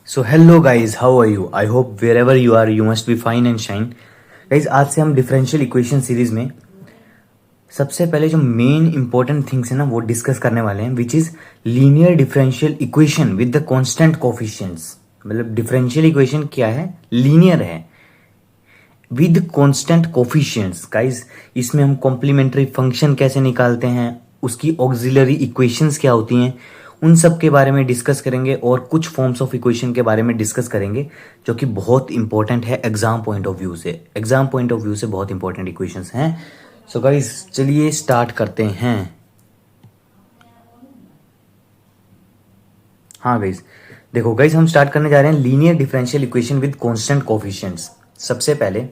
So hello guys, how are you? I hope wherever you are you must be fine and shine. Guys, आज से हम differential equation series में सबसे पहले जो main important things है ना वो डिस्कस करने वाले हैं, which is linear differential equation with the constant coefficients. मतलब डिफरेंशियल इक्वेशन क्या है? लीनियर है विद कांस्टेंट कोफिशिएंट्स। गाइज, इसमें हम कॉम्प्लीमेंट्री फंक्शन कैसे निकालते हैं, उसकी ऑक्सिलरी इक्वेशंस क्या होती हैं, उन सब के बारे में डिस्कस करेंगे और कुछ फॉर्म्स ऑफ इक्वेशन के बारे में डिस्कस करेंगे जो कि बहुत इंपॉर्टेंट है एग्जाम पॉइंट ऑफ व्यू से। एग्जाम पॉइंट ऑफ व्यू से बहुत इंपॉर्टेंट इक्वेशंस हैं। सो गाइज, चलिए स्टार्ट करते हैं। हाँ गाइज, देखो गाइज, हम स्टार्ट करने जा रहे हैं linear differential equation with constant coefficients. सबसे पहले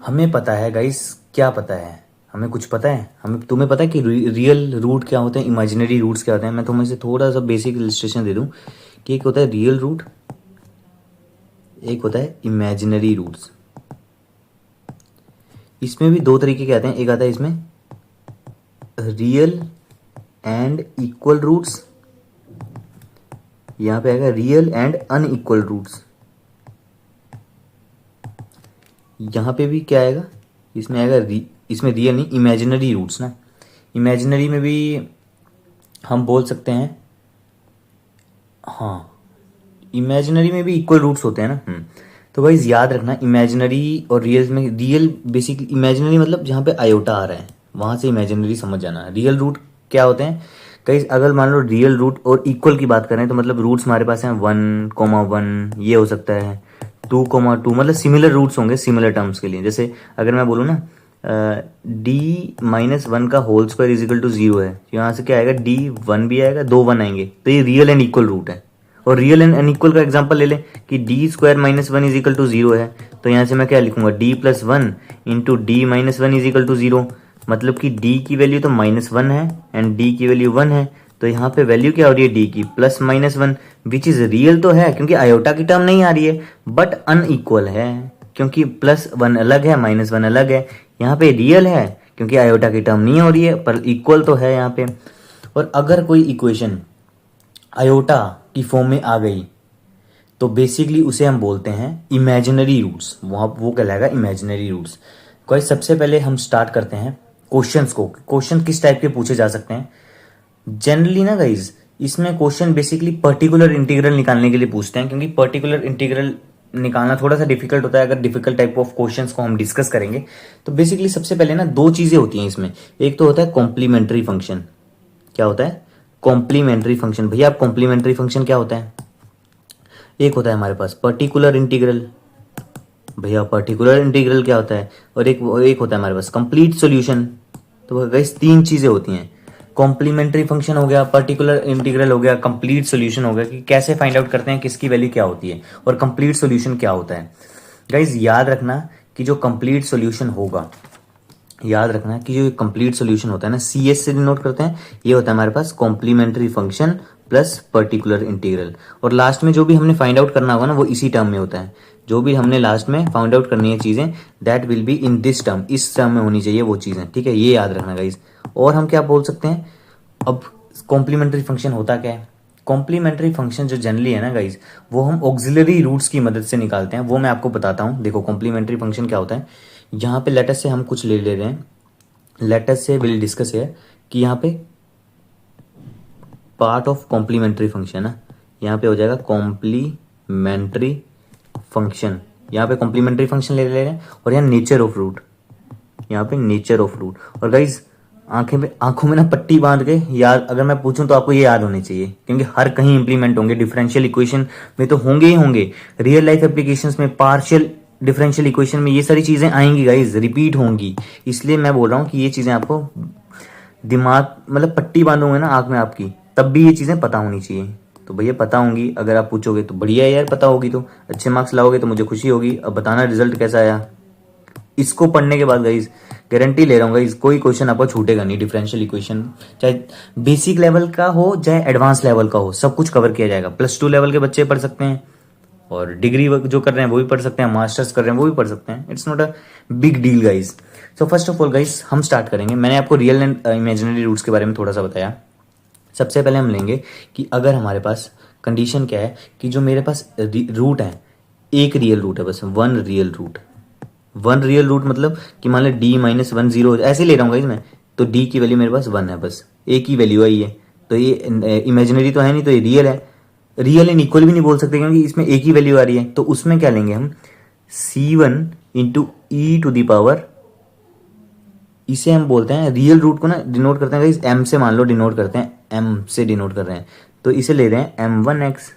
हमें पता है गाइज, क्या पता है हमें? कुछ पता है हमें? तुम्हें पता है कि रियल रूट क्या होते हैं, इमेजिनरी रूट्स क्या होते हैं? मैं तुम्हें से थोड़ा सा बेसिक इलस्ट्रेशन दे दूं कि एक होता है रियल रूट, एक होता है इमेजिनरी रूट्स। इसमें भी दो तरीके के आते हैं। एक आता है इसमें रियल एंड इक्वल रूट्स, यहां पे आएगा रियल एंड अनइक्वल रूट्स। यहां पे भी क्या आएगा? इसमें आएगा इसमें रियल नहीं, इमेजिनरी रूट्स ना। इमेजिनरी में भी हम बोल सकते हैं, हाँ, इमेजिनरी में भी इक्वल रूट्स होते हैं ना। तो गाइस याद रखना, इमेजिनरी और रियल में, रियल बेसिकली इमेजिनरी मतलब जहाँ पे आयोटा आ रहा है वहां से इमेजिनरी समझ जाना। रियल रूट क्या होते हैं गाइस? अगर मान लो रियल रूट और इक्वल की बात करें तो मतलब रूट्स हमारे पास हैं 1,1, ये हो सकता है 2,2, मतलब सिमिलर रूट्स होंगे सिमिलर टर्म्स के लिए। जैसे अगर मैं बोलूँ ना d-1 का होल स्क्वायर इजिकल टू 0 है, यहाँ से क्या आएगा? d1 भी आएगा, 2 1 आएंगे, तो ये रियल एंड इक्वल रूट है। और रियल एंड अनइक्वल का एग्जांपल ले लें कि d² - 1 इजिकल टू 0 है, तो यहाँ से मैं क्या लिखूंगा? d+1 into d-1 is equal to 0। मतलब कि d की वैल्यू तो -1 है एंड d की वैल्यू 1 है, तो यहाँ पे वैल्यू क्या हो रही है? d की +-1, विच इज रियल तो है क्योंकि आयोटा की टर्म नहीं आ रही है, बट अनइक्वल है क्योंकि +1 अलग है, -1 अलग है। यहाँ पे रियल है क्योंकि आयोटा की टर्म नहीं हो रही है, पर इक्वल तो है यहाँ पे। और अगर कोई इक्वेशन आयोटा की फॉर्म में आ गई तो बेसिकली उसे हम बोलते हैं इमेजिनरी रूट्स। वहां वो कहलाएगा इमेजिनरी रूट्स। कोई सबसे पहले हम स्टार्ट करते हैं क्वेश्चंस को। क्वेश्चन किस टाइप के पूछे जा सकते हैं जनरली ना गाइज? इसमें क्वेश्चन बेसिकली पर्टिकुलर इंटीग्रल निकालने के लिए पूछते हैं, क्योंकि पर्टिकुलर इंटीग्रल निकालना थोड़ा सा डिफिकल्ट होता है अगर डिफिकल्ट टाइप ऑफ क्वेश्चंस को हम डिस्कस करेंगे। तो बेसिकली सबसे पहले ना दो चीजें होती हैं इसमें। एक तो होता है कॉम्प्लीमेंट्री फंक्शन। क्या होता है? Complementary function. भैया आप कॉम्प्लीमेंट्री फंक्शन क्या होता है? एक होता है हमारे पास पर्टिकुलर इंटीग्रल। भैया पर्टिकुलर इंटीग्रल क्या होता है? और एक होता है हमारे पास कंप्लीट सॉल्यूशन। तो गाइस तीन चीजें होती हैं, कॉम्प्लीमेंट्री फंक्शन हो गया, पर्टिकुलर इंटीग्रल हो गया, कंप्लीट सॉल्यूशन हो गया। कि कैसे फाइंड आउट करते हैं किसकी वैल्यू क्या होती है और कंप्लीट सॉल्यूशन क्या होता है। गाइस याद रखना कि जो कंप्लीट सॉल्यूशन होगा, याद रखना कि जो कंप्लीट सॉल्यूशन होता है ना, CS से डिनोट करते हैं, ये होता है हमारे पास complementary function plus particular integral. और लास्ट में जो भी हमने फाइंड आउट करना होगा ना वो इसी टर्म में होता है। जो भी हमने लास्ट में फाइंड आउट करनी है चीजें, that will be in this term, इस टर्म में होनी चाहिए वो चीजें। ठीक है, ये याद रखना गाइज। और हम क्या बोल सकते हैं अब? कॉम्प्लीमेंट्री फंक्शन होता क्या है? कॉम्प्लीमेंट्री फंक्शन जो जनरली है ना गाइज, वो हम ऑक्सिलरी रूट्स की मदद से निकालते हैं। वो मैं आपको बताता हूँ। देखो कॉम्प्लीमेंट्री फंक्शन क्या होता है। यहाँ पे लेटर से हम कुछ ले ले रहे हैं, लेटर से विल डिस्कस है कि यहाँ पे पार्ट ऑफ कॉम्प्लीमेंट्री फंक्शन है, यहाँ पे हो जाएगा कॉम्प्लीमेंट्री फंक्शन। यहाँ पे कॉम्प्लीमेंट्री फंक्शन ले ले रहे हैं और यहाँ नेचर ऑफ रूट, यहाँ पे नेचर ऑफ रूट। और गाइज आंखों में ना पट्टी बांध के याद, अगर मैं पूछूं तो आपको ये याद होनी चाहिए, क्योंकि हर कहीं इंप्लीमेंट होंगे। डिफरेंशियल इक्वेशन में तो होंगे ही होंगे, रियल लाइफ एप्लीकेशंस में, पार्शियल डिफरेंशियल इक्वेशन में, ये सारी चीजें आएंगी गाइज, रिपीट होंगी। इसलिए मैं बोल रहा हूँ कि ये चीजें आपको दिमाग, मतलब पट्टी बांधोगे ना आंख में आपकी, तब भी ये चीजें पता होनी चाहिए। तो भैया पता होंगी, अगर आप पूछोगे तो बढ़िया है यार, पता होगी तो अच्छे मार्क्स लाओगे तो मुझे खुशी होगी। अब बताना रिजल्ट कैसा आया। इसको पढ़ने के बाद गाइज गारंटी ले रहा हूँ गाइज, कोई क्वेश्चन आपको छूटेगा नहीं। डिफरेंशियल इक्वेशन चाहे बेसिक लेवल का हो चाहे एडवांस लेवल का हो, सब कुछ कवर किया जाएगा। +2 लेवल के बच्चे पढ़ सकते हैं, और डिग्री जो कर रहे हैं वो भी पढ़ सकते हैं, मास्टर्स कर रहे हैं वो भी पढ़ सकते हैं। It's not a big deal guys. So first of all guys हम स्टार्ट करेंगे। मैंने आपको रियल एंड इमेजिनरी रूट्स के बारे में थोड़ा सा बताया। सबसे पहले हम लेंगे कि अगर हमारे पास कंडीशन क्या है कि जो मेरे पास रूट है, एक रियल रूट है, बस one real root. One real root मतलब कि मान लो डी माइनस वन जीरो, ऐसे ले रहा हूँ मैं, तो डी की वैल्यू मेरे पास वन है, बस एक ही वैल्यू आई है। तो ये इमेजिनरी तो है नहीं, तो ये रियल है। रियल एंड इक्वल भी नहीं बोल सकते क्योंकि इसमें एक ही वैल्यू आ रही है। तो उसमें क्या लेंगे हम, C one into e to the power, इसे हम बोलते हैं रियल रूट को ना डिनोट करते हैं गाइस एम से, मान लो डिनोट करते हैं, एम से डिनोट कर रहे हैं, तो इसे ले रहे हैं एम वन एक्स।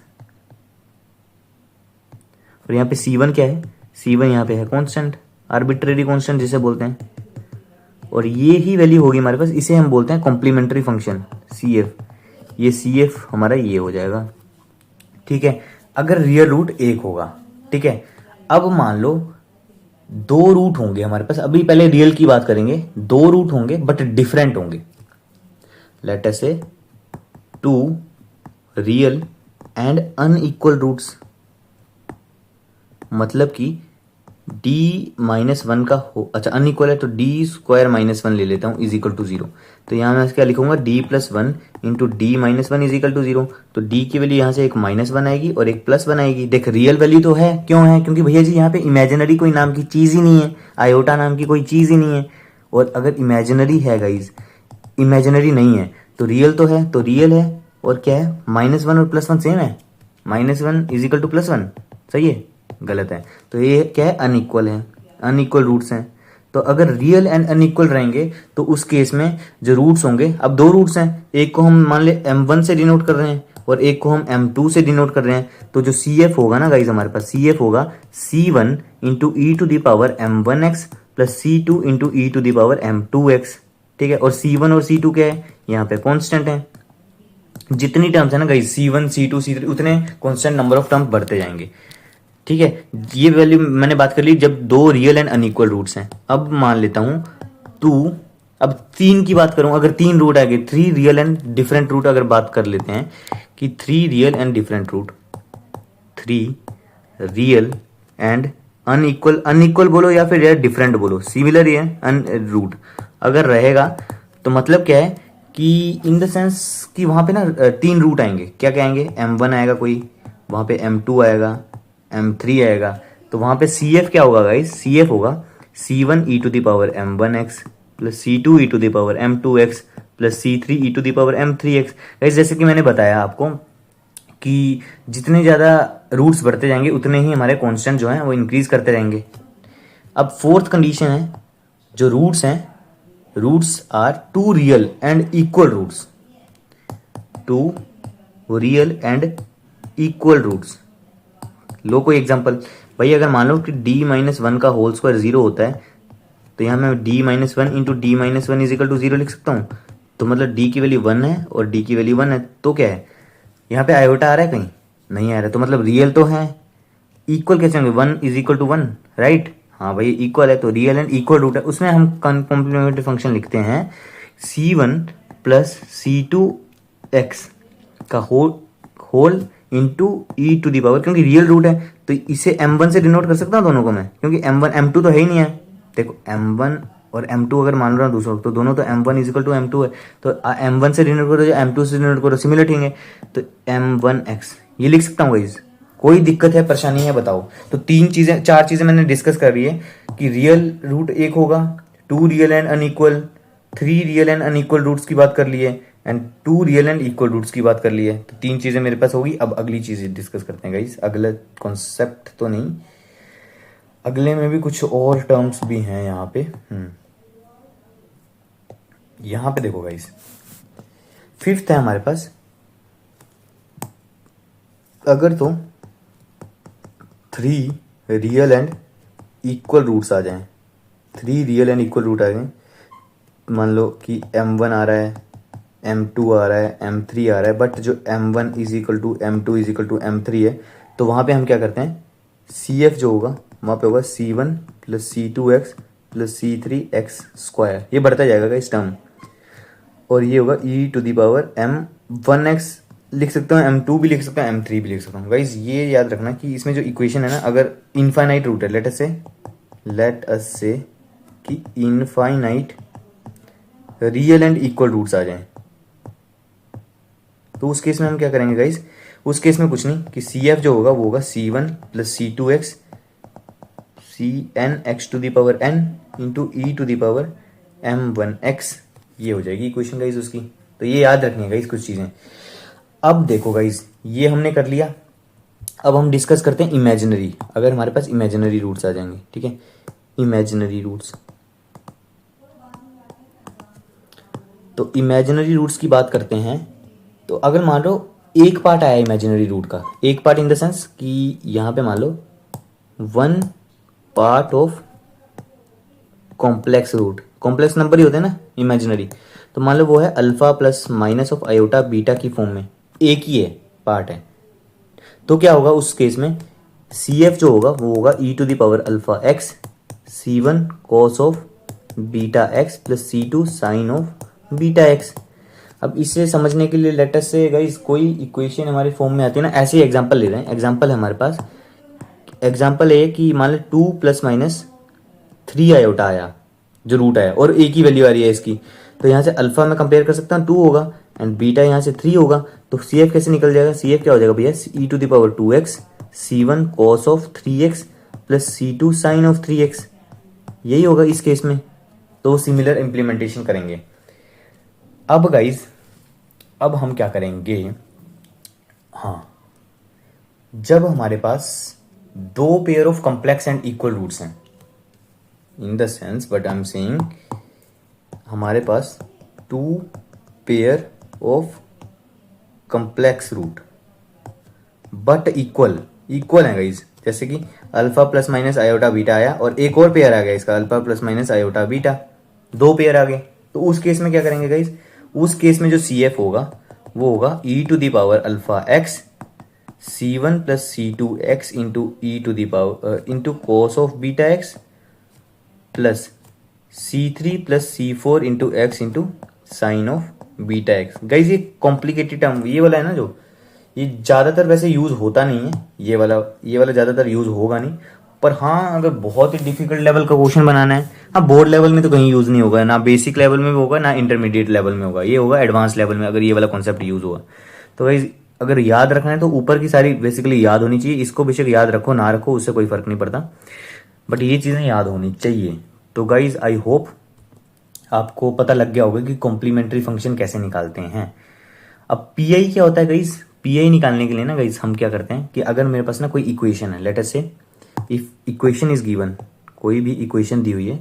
और यहाँ पे सी वन क्या है, सी वन यहाँ पे है कॉन्स्टेंट, आर्बिट्रेरी कॉन्स्टेंट जिसे बोलते हैं, और ये ही वैल्यू होगी हमारे पास, इसे हम बोलते हैं कॉम्प्लीमेंट्री फंक्शन सी एफ। ये सी एफ हमारा ये हो जाएगा, ठीक है, अगर रियल रूट एक होगा। ठीक है, अब मान लो दो रूट होंगे हमारे पास, अभी पहले रियल की बात करेंगे, दो रूट होंगे बट डिफरेंट होंगे। Let us say two real and unequal roots, मतलब कि d माइनस वन का हो, अच्छा अनइक्वल है तो डी स्क्वायर माइनस वन ले लेता हूँ इज इक्वल टू जीरो। तो यहाँ मैं क्या लिखूंगा, d plus one into D minus one is equal to zero. तो d की वैल्यू यहाँ से एक माइनस वन आएगी और एक प्लस वन आएगी। देख रियल वैल्यू तो है, क्यों है, क्योंकि भैया जी यहाँ पे इमेजिनरी कोई नाम की चीज ही नहीं है, आयोटा नाम की कोई चीज ही नहीं है। और अगर इमेजिनरी है गाइज, इमेजिनरी नहीं है तो रियल तो है, तो रियल है। और क्या है, माइनस वन और प्लस वन सेम है, minus one is equal two plus one, सही है, गलत है। तो ये क्या है, अनइक्वल है, अनइक्वल रूट्स हैं। तो अगर रियल एंड अनइक्वल रहेंगे तो उस केस में जो रूट्स होंगे, अब दो रूट्स हैं, एक को हम मान ले m1 से डिनोट कर रहे हैं और एक को हम m2 से डिनोट कर रहे हैं। तो जो CF होगा ना गाइज, हमारे पास CF होगा C1 into e to the power m1x plus C2 into e to the power m2x। ठीक है, और C1 और C2 क्या है, यहाँ पे कॉन्स्टेंट है। जितनी टर्म्स है ना गाइज, C1 C2 C3, उतने कॉन्स्टेंट नंबर ऑफ टर्म्स बढ़ते जाएंगे। ठीक है, ये वैल्यू मैंने बात कर ली जब दो रियल एंड अनइक्वल रूट्स हैं। अब मान लेता हूं टू, अब तीन की बात करूं, अगर तीन रूट आ गए, three real and different root अगर बात कर लेते हैं कि three real and different root, three real and unequal, unequal बोलो या फिर डिफरेंट बोलो, सिमिलर ही है रूट अगर रहेगा, तो मतलब क्या है कि इन द सेंस कि वहां पे ना तीन रूट आएंगे। क्या क्या आएंगे, m1 आएगा कोई, वहां पे m2 आएगा, m3 आएगा। तो वहां पे CF क्या होगा गाइस, CF होगा C1 e to the power m1x plus C2 e to the power m2x plus C3 e to the power m3x। Guys जैसे कि मैंने बताया आपको कि जितने ज़्यादा रूट्स बढ़ते जाएंगे उतने ही हमारे कांस्टेंट जो हैं वो इंक्रीज करते रहेंगे। अब फोर्थ कंडीशन है, जो रूट्स हैं, roots are two real and equal roots, two real and equal roots. लो कोई एग्जांपल, भाई अगर मान लो कि d माइनस वन का होल स्क्वायर जीरो होता है, तो यहाँ मैं d minus one into D minus one is equal to zero लिख सकता हूँ। तो मतलब d की वैल्यू वन है और d की वैल्यू वन है, तो क्या है, यहाँ पे आयोटा आ रहा है, कहीं नहीं आ रहा है, तो मतलब रियल तो है। इक्वल कैसे होंगे, one is equal to one, right, हाँ भाई इक्वल है, तो रियल एंड इक्वल रूट है। उसमें हम कॉम्प्लीमेंट्री फंक्शन लिखते हैं C1 प्लस C2x का whole into e to the power, क्योंकि रियल रूट है तो इसे m1 से डिनोट कर सकता हूँ दोनों को मैं, क्योंकि m1 m2 तो है ही नहीं है। देखो m1 और m2 अगर मान रहा हूँ दूसरों, तो दोनों तो m1 इजिकल टू m2 है, तो m1 से डिनोट करो या m2 से डिनोट करो, सिमिलर ठीक है, तो m1x ये लिख सकता हूँ गाइस। कोई दिक्कत है, परेशानी है बताओ। तो तीन चीजें, चार चीजें मैंने डिस्कस कर रही है कि रियल रूट एक होगा, two real and unequal, three real and unequal roots की बात कर ली है, and two real and equal roots की बात कर ली है। तो तीन चीजें मेरे पास होगी। अब अगली चीज डिस्कस करते हैं गाइस, अगला कॉन्सेप्ट तो नहीं, अगले में भी कुछ और टर्म्स भी हैं यहाँ पे। यहाँ पे देखो गाइस, फिफ्थ है हमारे पास, अगर तो three real and equal roots आ जाएं, three real and equal root आ जाएं, मान लो कि m1 आ रहा है, m2 आ रहा है, m3 आ रहा है, बट जो m1 is equal to m2 is equal to m3 है, तो वहाँ पे हम क्या करते हैं, CF जो होगा वहाँ पे होगा C1 plus C2x plus C3x square, ये बढ़ता जाएगा इस टर्म, और ये होगा e to the power m1x लिख सकता हूँ, m2 भी लिख सकता हूँ, m3 भी लिख सकता हूँ। गाइस ये याद रखना कि इसमें जो इक्वेशन है ना, अगर इनफाइनाइट रूट है, लेट अस से कि infinite real and equal roots आ जाएं, तो उस केस में हम क्या करेंगे गाइस, उस केस में कुछ नहीं कि सी एफ जो होगा वो होगा C1 plus C2x CN x to the power n into e to the power M1x, ये हो जाएगी इक्वेशन गाइज उसकी। तो ये याद रखनी है गाइज कुछ चीज़ें। अब देखो गाइज ये हमने कर लिया, अब हम डिस्कस करते हैं इमेजिनरी। अगर हमारे पास इमेजिनरी रूट्स आ जाएंगे, ठीक है, इमेजिनरी रूट्स, तो इमेजिनरी रूट्स की बात करते हैं। तो अगर मान लो एक पार्ट आया इमेजिनरी रूट का, एक पार्ट इन द सेंस कि यहाँ पे मान लो one part of complex root, complex number ही होते हैं ना इमेजिनरी, तो मान लो वो है alpha plus minus of iota beta की फॉर्म में, एक ही है पार्ट है। तो क्या होगा उस केस में, सी एफ जो होगा वो होगा e to the power alpha x C1 cos of beta x plus C2 sine of beta x. अब इसे समझने के लिए लेटर से गाइस कोई इक्वेशन हमारी फॉर्म में आती है ना, ऐसे ही एग्जांपल ले रहे हैं। एग्जांपल है हमारे पास, एग्जांपल है कि मान लो 2 प्लस माइनस 3 आयोटा आया जो रूट आया और एक ही वैल्यू आ रही है इसकी, तो यहाँ से अल्फा में कंपेयर कर सकता हूँ 2 होगा एंड बीटा यहाँ से 3 होगा, तो सी एफ कैसे निकल जाएगा, सी एफ क्या हो जाएगा भैया, e to the power 2x C1 cos of 3x plus C2 sine of 3x, यही होगा इस केस में। तो सिमिलर इम्प्लीमेंटेशन करेंगे। अब गाइज अब हम क्या करेंगे, हाँ, जब हमारे पास दो pair of complex and equal roots हैं, in the sense but I am saying हमारे पास 2 pair of complex root but equal है गाइज, जैसे कि alpha plus minus iota beta आया और एक और पेयर आ गया इसका alpha plus minus iota beta, 2 pair आ गए। तो उस केस में क्या करेंगे गाइज, उस केस में जो सी एफ होगा वो होगा e to the power alpha x C1 plus C2x into e to the power into cos of beta x plus C3 plus C4 into x into sine of beta x. Guys ये complicated term ये वाला है ना, जो ये ज़्यादातर वैसे use होता नहीं है, ये वाला ज़्यादातर यूज़ होगा नहीं, पर हाँ अगर बहुत ही डिफिकल्ट लेवल का क्वेश्चन बनाना है, हाँ बोर्ड लेवल में तो कहीं यूज़ नहीं होगा, ना बेसिक लेवल में भी होगा ना इंटरमीडिएट लेवल में होगा, ये होगा एडवांस लेवल में अगर ये वाला कॉन्सेप्ट यूज़ हुआ। तो गाइज अगर याद रखना है तो ऊपर की सारी बेसिकली याद होनी चाहिए, इसको बेशक याद रखो ना रखो उससे कोई फर्क नहीं पड़ता, बट ये चीज़ें याद होनी चाहिए। तो गाइज आई होप आपको पता लग गया होगा कि कॉम्प्लीमेंट्री फंक्शन कैसे निकालते हैं। अब पीआई क्या होता है गाइज, पीआई निकालने के लिए ना गाइज हम क्या करते हैं कि अगर मेरे पास ना कोई इक्वेशन है, लेट अस से इफ इक्वेशन इज गिवन, कोई भी इक्वेशन दी हुई है,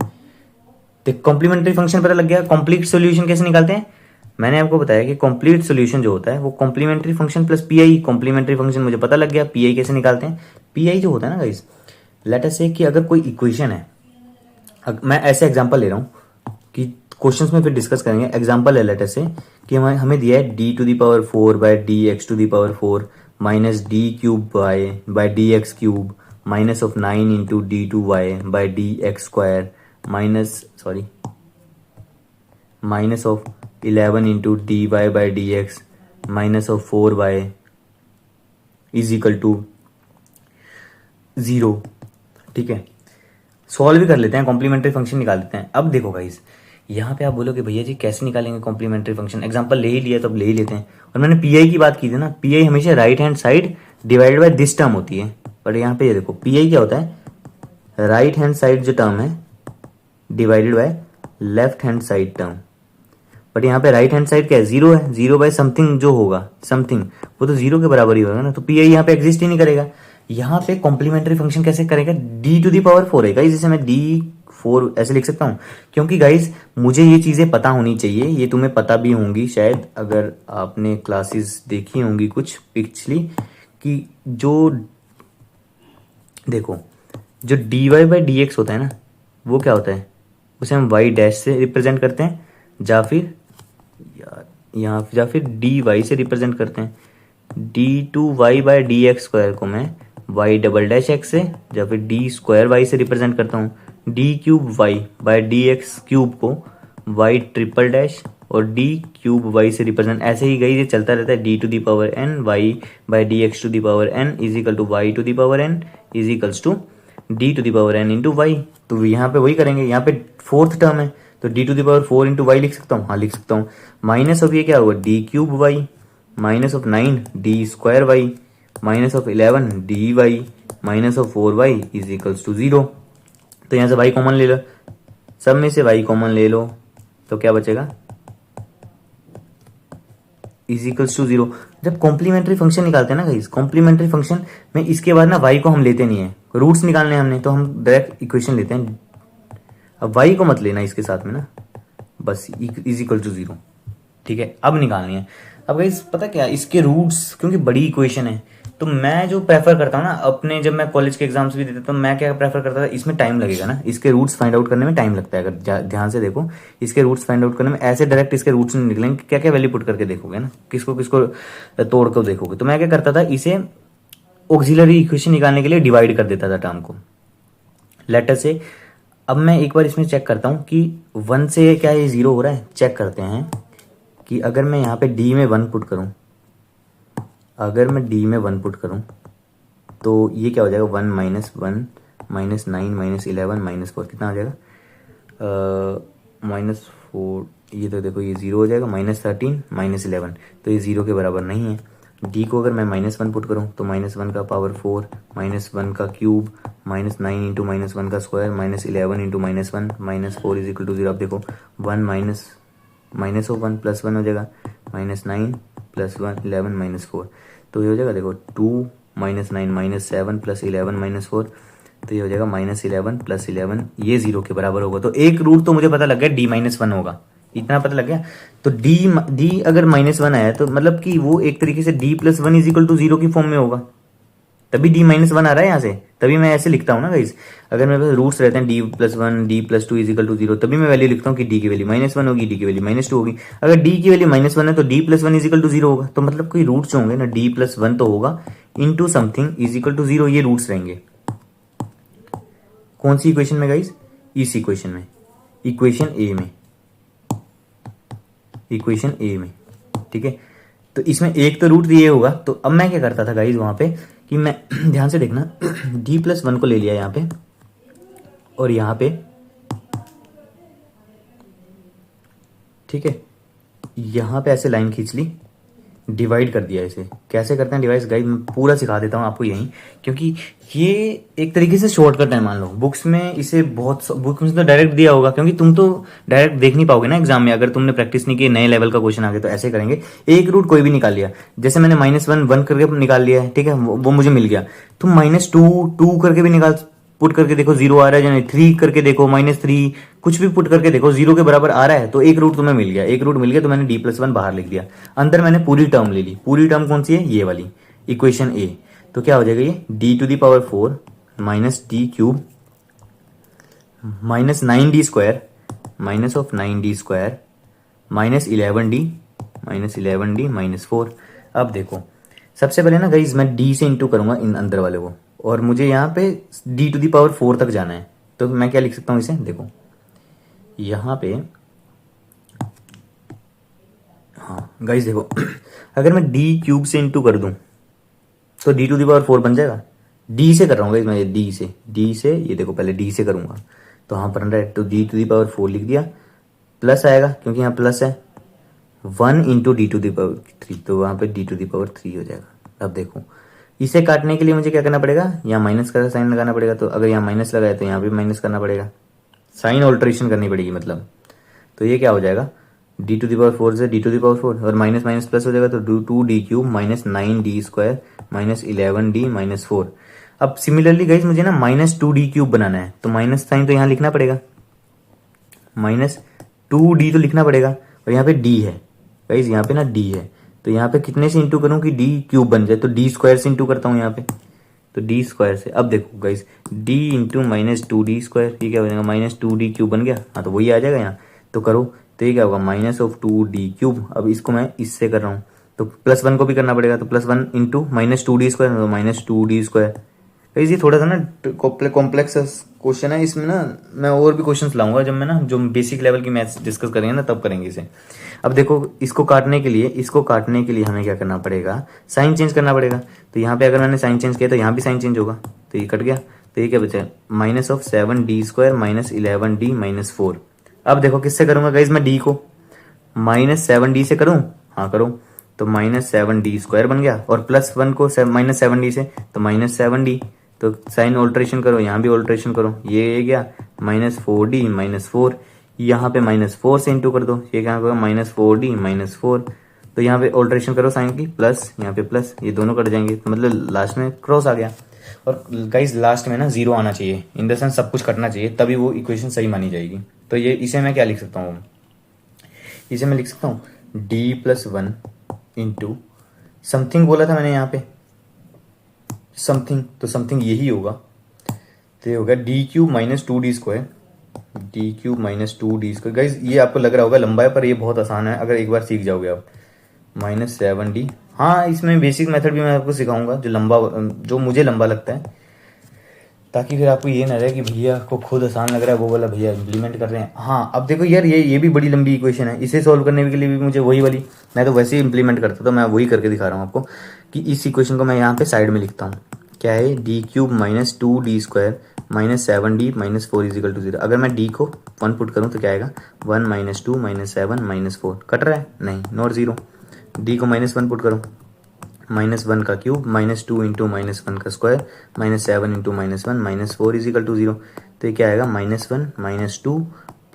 तो कॉम्प्लीमेंट्री फंक्शन पता लग गया। कंप्लीट सॉल्यूशन कैसे निकालते हैं, मैंने आपको बताया कि कंप्लीट सॉल्यूशन जो होता है वो complementary function plus PI, complementary function मुझे पता लग गया, पीआई कैसे निकालते हैं। पीआई जो होता है ना गाइज, लेट अस से कि अगर कोई इक्वेशन है, मैं ऐसे एग्जांपल ले रहा हूँ कि क्वेश्चंस में फिर डिस्कस करेंगे। एग्जांपल है लेट अस से कि हमें दिया है d to the power 4 by dx to the power 4 minus d cube by dx cube minus of 9 into d2y by dx square minus of 11 into dy by dx minus of 4y is equal to 0। ठीक है, solve भी कर लेते हैं, complementary function निकाल लेते हैं। अब देखो गाइस यहाँ पे आप बोलोगे भैया जी कैसे निकालेंगे कॉम्प्लीमेंट्री फंक्शन, एग्जांपल ले ही लिया तो अब ले ही लेते हैं। और मैंने पीआई की बात की थी ना, पीआई हमेशा right hand side divided by this term होती है, बट यहाँ पे ये देखो पीआई क्या होता है, राइट हैंड साइड जो टर्म है divided by left hand side term, but यहाँ पे राइट हैंड साइड क्या है, 0 है, 0 बाय समथिंग जो होगा समथिंग वो तो 0 के बराबर ही होगा ना, तो पीआई यहाँ पे एग्जिस्ट ही नहीं करेगा। यहाँ पे कॉम्प्लीमेंट्री फंक्शन कैसे करेगा, d टू द पावर 4 है गाइस, इसे मैं d4 ऐसे लिख सकता हूँ, क्योंकि गाइस मुझे ये चीजें पता होनी चाहिए, ये तुम्हें पता भी होंगी शायद अगर आपने क्लासेस देखी होंगी कुछ पिछली, कि जो देखो जो dy बाई dx होता है ना वो क्या होता है, उसे हम y डैश से रिप्रेजेंट करते हैं या फिर dy से रिप्रेजेंट करते हैं। d2y बाई dx स्क्वायर को मैं y डबल डैश x से या फिर d स्क्वायर y से रिप्रेजेंट करता हूँ। d cube y by dx cube को y ट्रिपल डैश और d क्यूब y से रिप्रेजेंट, ऐसे ही गई ये चलता रहता है, d to the power n y by dx to the power n is equal to y to the power n is equals to d to the power n into y। तो यहाँ पे वही करेंगे, यहाँ पे फोर्थ टर्म है तो d to the power 4 into y लिख सकता हूँ, हाँ लिख सकता हूँ, माइनस अब ये क्या होगा d cube y minus of 9 d square y minus of 11 d y minus of 4y is equals to 0। तो यहाँ से y कॉमन ले लो, सब में से y कॉमन ले लो, तो क्या बचेगा, इज इक्वल्स टू 0। जब कॉम्प्लीमेंट्री फंक्शन निकालते हैं ना गाइस, कॉम्प्लीमेंट्री फंक्शन में इसके बाद ना y को हम लेते नहीं है, रूट्स निकालने हैं हमने, तो हम डायरेक्ट इक्वेशन लेते हैं। अब y को मत लेना इसके साथ में ना, बस इज इक्वल टू 0, ठीक है। अब निकालनी है। अब गाइस पता क्या, इसके रूट्स क्योंकि बड़ी इक्वेशन है, तो मैं जो प्रेफर करता हूँ ना अपने, जब मैं कॉलेज के एग्जाम्स भी देता, तो मैं क्या प्रेफर करता था, इसमें टाइम लगेगा ना, इसके रूट्स फाइंड आउट करने में टाइम लगता है। अगर ध्यान से देखो, इसके रूट्स फाइंड आउट करने में ऐसे डायरेक्ट इसके रूट्स नहीं निकलेंगे, क्या क्या वैल्यू पुट करके देखोगे ना, किसको किसको तोड़ कर देखोगे। तो मैं क्या करता था, इसे ऑक्सिलरी इक्वेशन निकालने के लिए डिवाइड कर देता था टर्म को, लेटर से। अब मैं एक बार इसमें चेक करता हूँ कि 1 से क्या ये 0 हो रहा है, चेक करते हैं कि अगर मैं यहाँ पे डी में 1 पुट करूँ, अगर मैं डी में 1 पुट करूँ तो ये क्या हो जाएगा, 1 माइनस 1 माइनस 9 माइनस 11 माइनस 4 कितना आ जाएगा, -4, ये तो देखो ये 0 हो जाएगा, -13 माइनस 11, तो ये 0 के बराबर नहीं है। डी को अगर मैं -1 पुट करूँ तो -1 का पावर 4 -1 का क्यूब -9 इंटू -1 का square -11 into -1 -4 is equal to 0। अब देखो 1 माइनस ऑफ 1 प्लस 1 हो जाएगा, -9 प्लस 1 11 -4, तो ये हो जाएगा देखो 2 -9 -7 प्लस 11 -4, तो ये हो जाएगा -11 प्लस 11, ये 0 के बराबर होगा। तो एक रूट तो मुझे पता लग गया D-1 होगा, इतना पता लग गया। तो डी अगर -1 आया तो मतलब कि वो एक तरीके से D+1 इज इक्वल टू 0 की फॉर्म में होगा, तभी D-1 आ रहा है यहाँ से, तभी मैं ऐसे लिखता हूँ ना गाइस। अगर मेरे पास रूट्स रहते हैं D+1 D+2 is equal to 0, तभी मैं वैल्यू लिखता हूँ कि D की वैल्यू -1 होगी, D की वैल्यू -2 होगी। अगर D की वैल्यू -1 है तो D+1 इज इक्वल टू 0 होगा, तो मतलब कोई रूट्स होंगे ना, D+1 तो होगा into something is equal to 0, ये रूट्स रहेंगे। कौन सी इक्वेशन में गाइस, इस इक्वेशन में, इक्वेशन ए में, ठीक है। तो इसमें एक तो रूट दिए होगा, तो अब मैं क्या करता था गाइस वहां पे कि मैं ध्यान से देखना, D+1 को ले लिया यहाँ पे, और यहाँ पे, ठीक है, यहाँ पे ऐसे लाइन खींच ली, डिवाइड कर दिया इसे। कैसे करते हैं डिवाइड गाइस, मैं पूरा सिखा देता हूँ आपको यहीं, क्योंकि ये एक तरीके से शॉर्टकट है। मान लो बुक्स में इसे बुक्स में तो डायरेक्ट दिया होगा, क्योंकि तुम तो डायरेक्ट देख नहीं पाओगे ना एग्जाम में, अगर तुमने प्रैक्टिस नहीं की, नए लेवल का क्वेश्चन आ गया तो ऐसे करेंगे। एक रूट कोई भी निकाल लिया, जैसे मैंने -1 करके निकाल लिया है, ठीक है, वो मुझे मिल गया। तुम -2 करके भी निकाल, पुट करके देखो 0 आ रहा है या नहीं, 3 करके देखो, -3, कुछ भी पुट करके देखो 0 के बराबर आ रहा है, तो एक रूट तुम्हें मिल गया। एक रूट मिल गया तो मैंने D+1 बाहर लिख दिया, अंदर मैंने पूरी टर्म ले ली। पूरी टर्म कौन सी है, ये वाली इक्वेशन ए। तो क्या हो जाएगा ये D⁴ minus D cube -9D square minus of 9D square -11D -4। अब देखो सबसे पहले ना गाइज मैं D से इंटू करूंगा इन अंदर वाले को, और मुझे यहाँ पे D⁴ तक जाना है, तो मैं क्या लिख सकता हूँ इसे, देखो यहाँ पे, हाँ गाइज देखो अगर मैं D³ से इंटू कर दूं तो D⁴ बन जाएगा। D से कर रहा हूँ गाइज मैं, D से ये देखो, पहले D से करूंगा तो हाँ पर तो D⁴ लिख दिया, प्लस आएगा क्योंकि यहाँ प्लस है, 1 इंटू D⁴, तो वहाँ पे D⁴ हो जाएगा। अब देखो इसे काटने के लिए मुझे क्या करना पड़ेगा, यहाँ माइनस का साइन लगाना पड़ेगा, तो अगर यहाँ माइनस लगाया तो यहाँ भी माइनस करना पड़ेगा, साइन ऑल्ट्रेशन करनी पड़ेगी मतलब। तो ये क्या हो जाएगा, D⁴ से D⁴ और माइनस माइनस प्लस हो जाएगा, तो 2D³ -9D स्क्वायर -11D -4। अब सिमिलरली गाइज मुझे ना -2D³ बनाना है, तो माइनस साइन तो यहाँ लिखना पड़ेगा, -2D तो लिखना पड़ेगा, और यहाँ पे D है गाइज, यहाँ पे ना D है, तो यहाँ पे कितने से इंटू करूँ कि D³ बन जाए, तो D² से इंटू करता हूँ यहाँ पे, तो D² से। अब देखो guys D into -2D square, ये क्या हो जाएगा, -2D³ बन गया, हाँ तो वही आ जाएगा यहाँ, तो करो तो ये क्या होगा, -2D³। अब इसको मैं इससे कर रहा हूँ तो +1 को भी करना पड़ेगा, तो +1 इंटू -2D स्क्वायर, तो -2D स्क्वायर। ये थोड़ा सा ना कॉम्प्लेक्स क्वेश्चन है, इसमें ना मैं और भी क्वेश्चंस लाऊंगा, जब मैं ना जो बेसिक लेवल की मैथ्स डिस्कस करेंगे ना तब करेंगे इसे। अब देखो इसको काटने के लिए हमें क्या करना पड़ेगा, साइन चेंज करना पड़ेगा। तो यहाँ पे अगर मैंने साइन चेंज किया तो यहाँ भी साइन चेंज होगा, तो ये कट गया, तो ये क्या बचा, -7D स्क्वायर -11D -4। अब देखो किससे करूंगा गाइज मैं, D को -7D से करूं, हाँ करो, तो -7d² बन गया, और +1 को -7d से तो -7d, तो साइन ऑल्ट्रेशन करो, यहाँ भी ऑल्ट्रेशन करो, ये गया -4d -4, यहाँ पे -4 से इंटू कर दो, ये क्या होगा -4d -4, तो यहाँ पे ऑल्ट्रेशन करो साइन की, प्लस यहाँ पे प्लस, ये दोनों कट जाएंगे, तो मतलब लास्ट में क्रॉस आ गया। और गाइस लास्ट में ना 0 आना चाहिए, इन द सेंस सब कुछ कटना चाहिए, तभी वो इक्वेशन सही मानी जाएगी। तो ये इसे मैं क्या लिख सकता हूँ, इसे मैं लिख सकता हूँ d+1 इंटू समथिंग बोला था मैंने यहाँ पे, समथिंग, तो समथिंग यही होगा, तो ये होगा d³ -2d², d³ -2d²। Guys ये आपको लग रहा होगा लंबा है, पर ये बहुत आसान है अगर एक बार सीख जाओगे आप। -7d, हाँ इसमें बेसिक मेथड भी मैं आपको सिखाऊंगा जो मुझे लंबा लगता है, ताकि फिर आपको ये ना रहे कि भैया को खुद आसान लग रहा है वो वाला भैया इंप्लीमेंट कर रहे हैं। हाँ अब देखो यार, ये भी बड़ी लंबी इक्वेशन है, इसे सॉल्व करने के लिए भी मुझे वही वाली, मैं तो वैसे ही इंप्लीमेंट करता था, मैं वही करके दिखा रहा हूँ आपको कि इस इक्वेशन को मैं यहाँ पे साइड में लिखता हूँ, क्या है d³ -2d² -7d -4 = 0। अगर मैं d को 1 पुट करूँ तो क्या आएगा, 1 -2 -7 -4, कट रहा है नहीं, नॉट 0। d को -1 पुट करो, -1 का क्यूब -2 इंटू -1 का स्क्वायर -7 इंटू -1 -4 = 0। तो ये क्या आएगा, -1 -2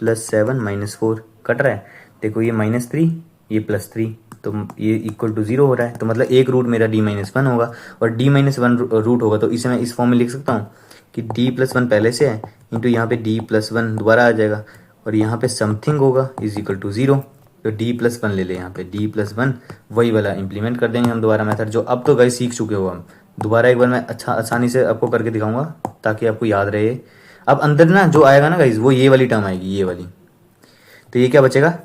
+7 -4, कट रहा है, देखो ये -3 ये +3, तो ये इक्वल टू 0 हो रहा है, तो मतलब एक रूट मेरा d-1 होगा, और d-1 रूट होगा, तो इसे मैं इस फॉर्म में लिख सकता हूँ कि d+1 पहले से है इंटू यहाँ पे d+1 दोबारा आ जाएगा, और यहाँ पे समथिंग होगा = 0, तो d+1 ले ले, यहाँ पे d+1 वही वाला इंप्लीमेंट कर देंगे हम दोबारा मेथड, जो अब तो गाइस सीख चुके हो हम। दोबारा एक बार मैं अच्छा आसानी से आपको करके दिखाऊंगा ताकि आपको याद रहे। अब अंदर ना जो आएगा ना गाइस, वो ये वाली टर्म आएगी, ये वाली, तो ये क्या बचेगा,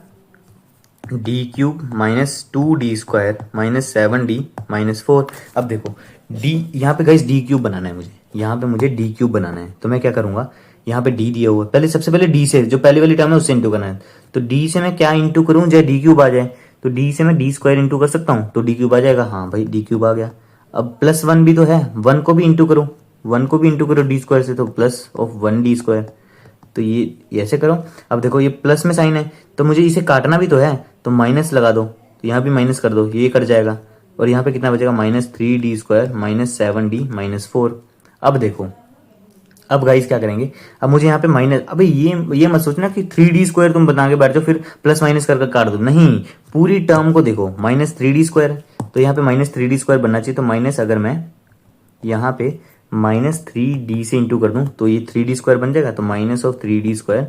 d³ -2d² -7d -4। अब देखो d, यहाँ पे गाइस d³ बनाना है मुझे, यहाँ पे मुझे d³ बनाना है, तो मैं क्या करूंगा, यहाँ पे d दिया हुआ है, पहले सबसे पहले d से, जो पहली वाली टर्म है उससे इंटू करना है, तो d से मैं क्या इंटू करूँ चाहे d³ आ जाए, तो d से मैं d² इंटू कर सकता हूँ, तो d³ आ जाएगा, हाँ भाई d³ आ गया। अब +1 भी तो है, 1 को भी इंटू करो, 1 को भी इंटू करो d² से, तो +1d², तो ये ऐसे करो। अब देखो ये प्लस में साइन है, तो मुझे इसे काटना भी तो है, तो माइनस लगा दो, तो यहाँ भी माइनस कर दो, ये कट जाएगा, और यहाँ पे कितना बचेगा, -3d² -7d -4। अब देखो, अब गाइस क्या करेंगे, अब मुझे यहाँ पे माइनस, अबे ये मत सोचना कि 3d² तुम बना के बैठ जाओ फिर प्लस माइनस करके काट दो, नहीं, पूरी टर्म को देखो, -3d², तो यहाँ पे -3d² बनना चाहिए, तो माइनस, अगर मैं यहाँ पे -3d से इंटू कर दूं तो ये 3d² बन जाएगा, तो -3d²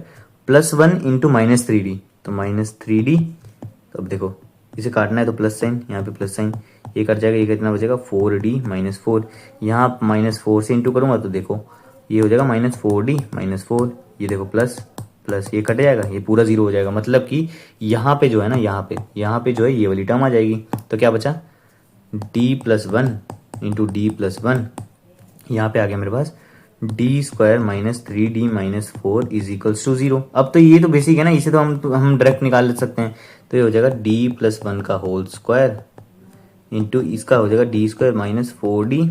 +1 इंटू -3d, तो -3d। तो अब देखो इसे काटना है तो प्लस साइन, यहाँ पे प्लस साइन, ये कट जाएगा, ये कितना बचेगा 4d -4, यहाँ -4 से इंटू करूंगा तो देखो ये हो जाएगा -4d -4, ये देखो प्लस प्लस, ये कट जाएगा, ये पूरा 0 हो जाएगा, मतलब कि यहाँ पे जो है ना, यहाँ पे जो है ये वाली टर्म आ जाएगी, तो क्या बचा, d+1 इंटू d+1, यहाँ पे आ गया मेरे पास d² -3d -4 = 0। अब तो ये तो बेसिक है ना, इसे तो हम डायरेक्ट निकाल सकते हैं, तो ये हो जाएगा d+1 का होल स्क्वायर इंटू इसका हो जाएगा d² -4d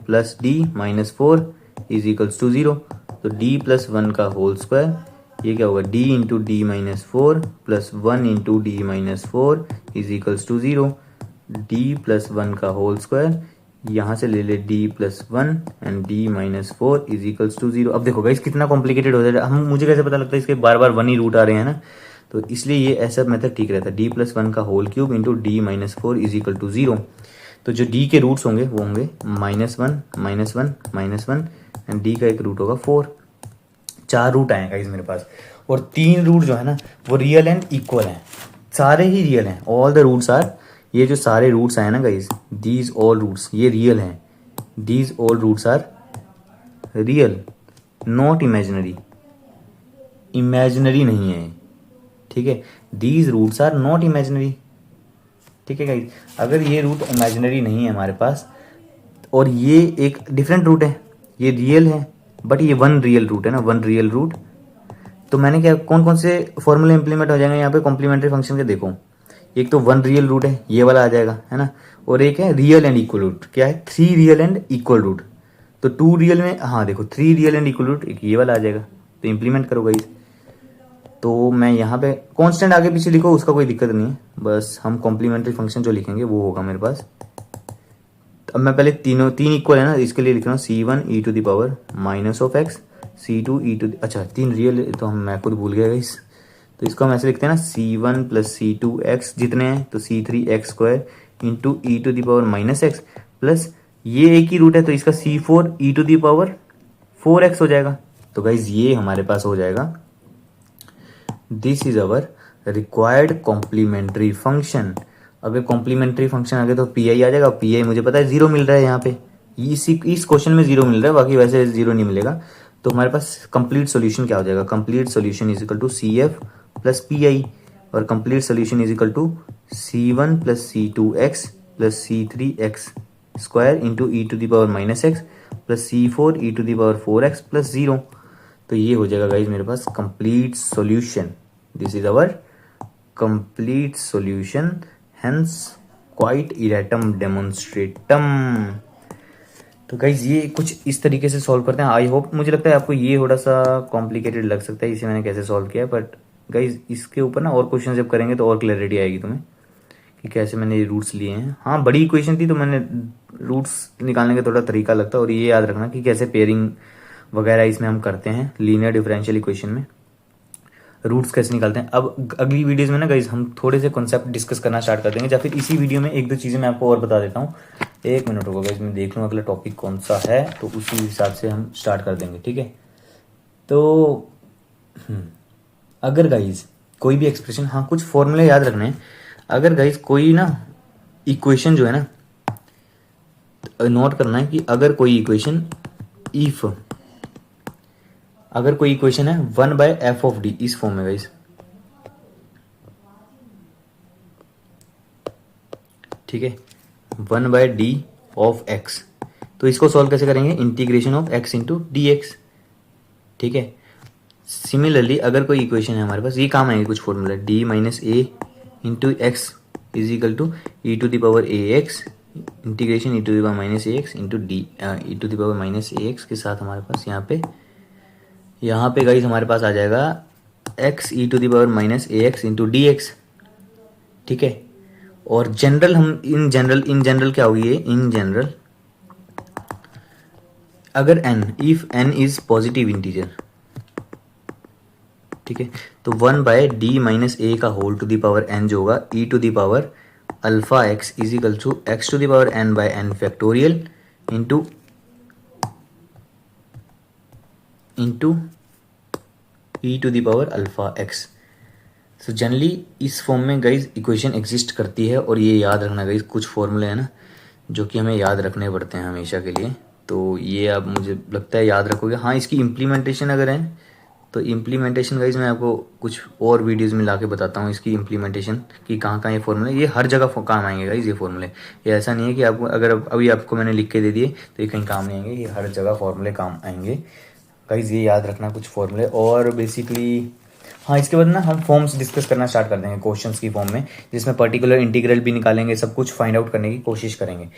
+ d -4 = 0। तो d+1 का होल स्क्वायर, ये क्या होगा, d into d -4 + 1 into d -4 = 0। d+1 का होल स्क्वायर, यहाँ से ले ले d+1 एंड d -4 = 0। अब देखो गाइस कितना कॉम्प्लिकेटेड हो जाएगा, मुझे कैसे पता लगता है इसके बार बार 1 ही रूट आ रहे हैं ना, तो इसलिए ये ऐसा मेथड ठीक रहता है, d+1 का होल क्यूब इंटू d -4 = 0। तो जो d के रूट्स होंगे वो होंगे -1 -1 -1 एंड d का एक रूट होगा 4। 4 रूट आए गाइस मेरे पास, और 3 रूट जो है ना वो रियल एंड इक्वल हैं, सारे ही रियल हैं, ऑल द रूट्स आर, ये जो सारे रूट्स आए ना गाइस, दीज ऑल रूट्स ये रियल हैं, these all roots are real not imaginary, imaginary नहीं है, ठीक है, these roots are not imaginary, ठीक है गाइस। अगर ये रूट इमेजिनरी नहीं है हमारे पास, और ये एक डिफरेंट रूट है, ये रियल है, बट ये 1 रियल रूट है ना, 1 रियल रूट, तो मैंने क्या, कौन कौन से फॉर्मूले इंप्लीमेंट हो जाएंगे यहाँ पे कॉम्प्लीमेंट्री फंक्शन के, देखो एक तो 1 रियल रूट है, ये वाला आ जाएगा, है ना, और एक है रियल एंड इक्वल रूट, क्या है 3 रियल एंड इक्वल रूट, तो 2 रियल में, हाँ देखो 3 रियल एंड इक्वल रूट, एक ये वाला आ जाएगा, तो इंप्लीमेंट करो गाइस, तो मैं यहाँ पे कांस्टेंट आगे पीछे लिखो उसका कोई दिक्कत नहीं है, बस हम कॉम्प्लीमेंट्री फंक्शन जो लिखेंगे वो होगा मेरे पास। अब मैं पहले तीन इक्वल है ना, इसके लिए लिख रहा हूँ C1 e to the power minus of x, C2 e to, अच्छा तीन रियल, तो मैं खुद भूल गया इस, तो इसको हम ऐसे लिखते हैं ना C1 प्लस C2x जितने हैं तो C3x square into e to the power minus x plus ये एक ही रूट है तो इसका C4 e to the power 4x हो जाएगा। तो गाइज ये हमारे पास हो जाएगा, this is our required complementary function. अगर कॉम्प्लीमेंट्री फंक्शन आ गया तो पी आई आ जाएगा, पी आई मुझे पता है जीरो मिल रहा है यहाँ पे, इस क्वेश्चन में जीरो मिल रहा है, बाकी वैसे जीरो नहीं मिलेगा। तो हमारे पास कंप्लीट सॉल्यूशन क्या हो जाएगा, complete solution is equal to C F plus P I, और complete solution is equal to C1 plus C2x plus C3x square into e to the power minus x plus C4 e to the power 4x plus zero. तो ये हो जाएगा guys मेरे पास complete solution, this is our complete solution, hence क्वाइट इरेटम डेमोन्स्ट्रेटम। तो गाइज ये कुछ इस तरीके से सॉल्व करते हैं। आई होप, मुझे लगता है आपको ये थोड़ा सा कॉम्प्लिकेटेड लग सकता है इसे मैंने कैसे सॉल्व किया है, बट गाइज इसके ऊपर ना और क्वेश्चन जब करेंगे तो और क्लैरिटी आएगी तुम्हें कि कैसे मैंने ये रूट्स लिए हैं। हाँ बड़ी इक्वेशन थी तो मैंने रूट्स निकालने का थोड़ा तरीका लगता है, और ये याद रखना कि कैसे पेयरिंग वगैरह इसमें हम करते हैं लीनियर डिफरेंशियल इक्वेशन में, रूट्स कैसे निकालते हैं। अब अगली वीडियोस में ना गाइज हम थोड़े से कॉन्सेप्ट डिस्कस करना स्टार्ट कर देंगे, या फिर इसी वीडियो में एक दो चीज़ें मैं आपको और बता देता हूँ। एक मिनट होगा गाइज, मैं देख लूँ अगला टॉपिक कौन सा है तो उसी हिसाब से हम स्टार्ट कर देंगे, ठीक है। तो अगर गाइज कोई भी एक्सप्रेशन, हाँ कुछ फॉर्मूले याद रखने हैं। अगर गाइज कोई ना इक्वेशन जो है ना, नोट करना है कि अगर कोई इक्वेशन इफ, अगर कोई इक्वेशन है 1/f ऑफ डी इस फॉर्म में गाइस, ठीक है, 1/d ऑफ x, तो इसको सॉल्व कैसे करेंगे, integration of x into d x, ठीक है। सिमिलरली अगर कोई इक्वेशन है हमारे पास, ये काम आएंगे कुछ formula, d minus a into x is equal to e to the power a x integration e to the power minus a x into d e to the power minus a x के साथ हमारे पास यहाँ पे guys हमारे पास आ जाएगा x e to the power minus a x into d x, ठीक है। और जनरल हम इन जनरल क्या होगी ये, इन जनरल अगर n, if n is positive integer, ठीक है, तो 1/d माइनस ए का whole to the power n जो होगा e to the power alpha x is equal to x to the power n/n factorial into e to the power alpha x. So generally इस form में guys equation exist करती है, और ये याद रखना गाइज, कुछ फॉर्मूले हैं ना जो कि हमें याद रखने पड़ते हैं हमेशा के लिए, तो ये आप मुझे लगता है याद रखोगे। हाँ इसकी इम्प्लीमेंटेशन अगर है तो इम्प्लीमेंटेशन गाइज मैं आपको कुछ और वीडियोज़ में ला के बताता हूँ इसकी इम्प्लीमेंटेशन कि कहाँ ये फॉर्मूले, ये हर जगह काम आएंगे गाइज ये फॉर्मूले। ये ऐसा नहीं है कि आपको अगर अभी आपको मैंने लिख के दे दिए तो ये कहीं काम नहीं आएंगे, ये हर जगह फॉर्मूले काम आएंगे गाइज, ये याद रखना कुछ फॉर्मूले। और बेसिकली हाँ इसके बाद ना हम फॉर्म्स डिस्कस करना स्टार्ट कर देंगे क्वेश्चंस की फॉर्म में, जिसमें पर्टिकुलर इंटीग्रल भी निकालेंगे, सब कुछ फाइंड आउट करने की कोशिश करेंगे।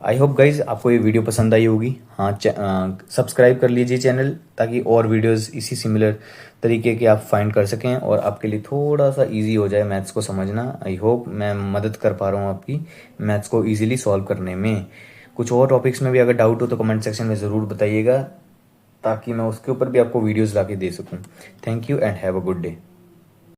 आई होप गाइज आपको ये वीडियो पसंद आई होगी। हाँ सब्सक्राइब कर लीजिए चैनल, ताकि और वीडियोस इसी सिमिलर तरीके के आप फाइंड कर सकें और आपके लिए थोड़ा सा ईजी हो जाए मैथ्स को समझना। आई होप मैं मदद कर पा रहा हूँ आपकी मैथ्स को ईजिली सॉल्व करने में। कुछ और टॉपिक्स में भी अगर डाउट हो तो कमेंट सेक्शन में ज़रूर बताइएगा, ताकि मैं उसके ऊपर भी आपको वीडियोज़ ला के दे सकूँ। Thank you and have a good day.